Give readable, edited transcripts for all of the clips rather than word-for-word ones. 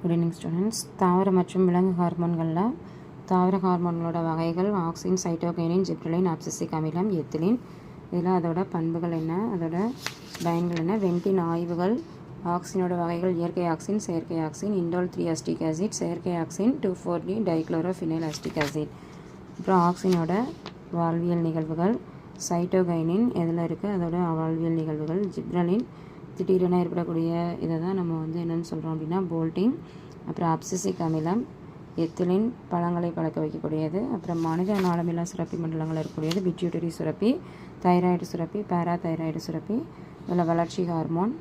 Good evening students. தாவர மற்றும் விலங்கு ஹார்மோன்களில் தாவர ஹார்மோன்களோட வகைகள் ஆக்சின், சைட்டோகைனின், ஜிப்ரலின், அப்சிசிக் அமிலம், எத்திலின். இதில் அதோட பண்புகள் என்ன, அதோட பயன்கள் என்ன, வென்டின் ஆய்வுகள். ஆக்சினோட வகைகள் இயற்கை ஆக்சின், செயற்கை ஆக்சின், இண்டோல் 3 அஸ்டிக் ஆசிட், செயற்கை ஆக்சின் 2,4-D டைக்ளோரோஃபினைல் அஸ்டிக் ஆசிட். அப்புறம் ஆக்சினோட வாழ்வியல் நிகழ்வுகள். சைட்டோகைனின் எதில் இருக்குது, அதோட வாழ்வியல் நிகழ்வுகள். ஜிப்ரலின் திடீரென ஏற்படக்கூடிய இதை தான் நம்ம என்னென்னு சொல்கிறோம் அப்படின்னா போல்ட்டிங். அப்புறம் அப்சிசிக் அமிலம். எத்திலின் பழங்களை பழக்க வைக்கக்கூடியது. அப்புறம் மனித நாளமில்லா சுரப்பி மண்டலங்கள் இருக்கக்கூடியது பிட்யூட்டரி சுரப்பி, தைராய்டு சுரப்பி, பேராதைராய்டு சுரப்பி, இதில் வளர்ச்சி ஹார்மோன்.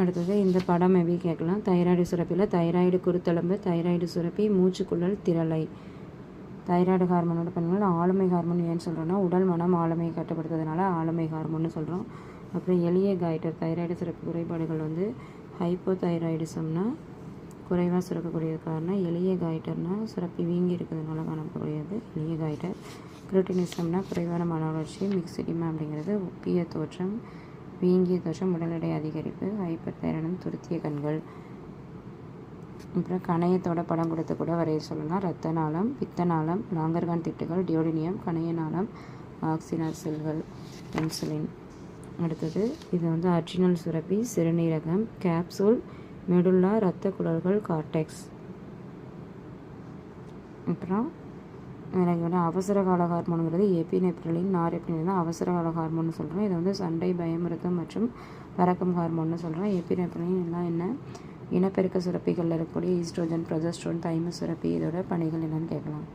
அடுத்தது இந்த படம் எப்படி கேட்கலாம். தைராய்டு சுரப்பியில் தைராய்டு குருத்தெலும்பு, தைராய்டு சுரப்பி, மூச்சுக்குழல், திரளை. தைராய்டு ஹார்மோனோட பண்புகள். ஆளுமை ஹார்மோன் ஏன்னு சொல்கிறோன்னா உடல் மனம் ஆளுமையை கட்டுப்படுத்துறதுனால ஆளுமை ஹார்மோன்னு சொல்கிறோம். அப்புறம் எளிய காய்டர். தைராய்டு சுரப்பு குறைபாடுகள் ஹைப்போதைராய்டிசம்னா குறைவாக சுரக்கக்கூடியது காரணம். எளிய காய்டர்னால் சுரப்பி வீங்கி இருக்கிறதுனால காணப்படக்கூடியது எளிய காய்டர். கிரிட்டினிசம்னா குறைவான மன வளர்ச்சி. மிக்சிடிமா அப்படிங்கிறது ஒப்பிய தோற்றம், வீங்கிய தோற்றம், உடல் எடை அதிகரிப்பு. ஹைப்பர் தைராய்டு துருத்திய கண்கள். அப்புறம் கணையத்தோட படம் கொடுத்து கூட வரைய சொல்லலாம். இரத்த நாளம், பித்த நாளம், லாங்கர்கான் திட்டுகள், டியோடினியம், கணைய நாளம், ஆக்சினார் செல்கள், பென்சிலின். அடுத்தது இது அட்ரினல் சுரப்பி, சிறுநீரகம், கேப்சூல், மெடுல்லா, இரத்த குழல்கள், கார்டெக்ஸ். அப்புறம் எனக்கு அவசர கால ஹார்மோனுங்கிறது எபினெப்ரிலின், நாரெப்ரிலின் தான் அவசர கால ஹார்மோன்னு சொல்கிறோம். இது சண்டை, பயமுறுத்தம் மற்றும் பறக்கும் ஹார்மோன்னு சொல்கிறோம். எபினெப்ரிலின் எல்லாம் என்ன, இனப்பெருக்க சுரப்பிகளில் இருக்கக்கூடிய ஈஸ்ட்ரோஜன், ப்ரொஜெஸ்ட்ரோன், தைமஸ் சுரப்பி. இதோட பணிகள் என்னன்னு கேட்கலாம்.